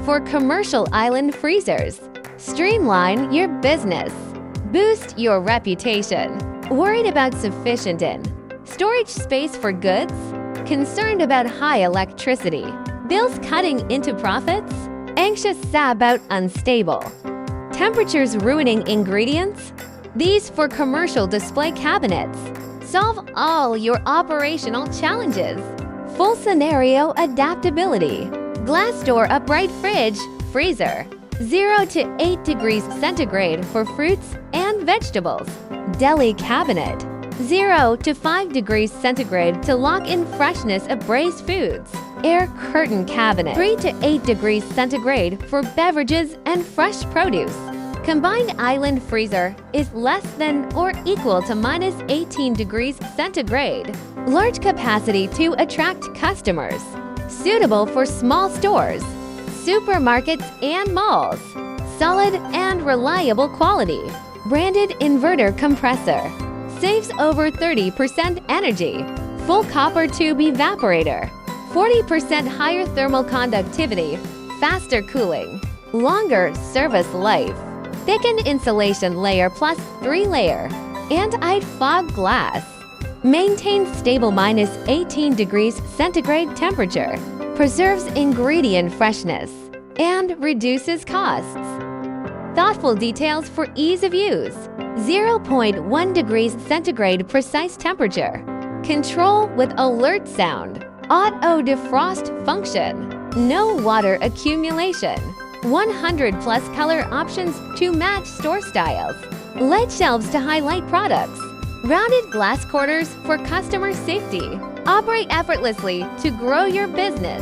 for commercial island freezers. Streamline your business. Boost your reputation. Worried about sufficient in storage space for goods? Concerned about high electricity? Bills cutting into profits? Anxious about unstable temperatures ruining ingredients? These for commercial display cabinets. Solve all your operational challenges. Full scenario adaptability. Glass door upright fridge, freezer. 0 to 8 degrees centigrade for fruits and vegetables. Deli cabinet. 0 to 5 degrees centigrade to lock in freshness of braised foods. Air curtain cabinet. 3 to 8 degrees centigrade for beverages and fresh produce. Combined island freezer is less than or equal to minus 18 degrees centigrade. Large capacity to attract customers. Suitable for small stores, supermarkets and malls. Solid and reliable quality. Branded inverter compressor. Saves over 30% energy. Full copper tube evaporator. 40% higher thermal conductivity. Faster cooling. Longer service life. Thickened insulation layer plus 3-layer. Anti-fog glass. Maintains stable minus 18 degrees centigrade temperature. Preserves ingredient freshness. And reduces costs. Thoughtful details for ease of use. 0.1 degrees centigrade precise temperature. Control with alert sound. Auto defrost function. No water accumulation. 100 plus color options to match store styles. LED shelves to highlight products. Rounded glass quarters for customer safety. Operate effortlessly to grow your business.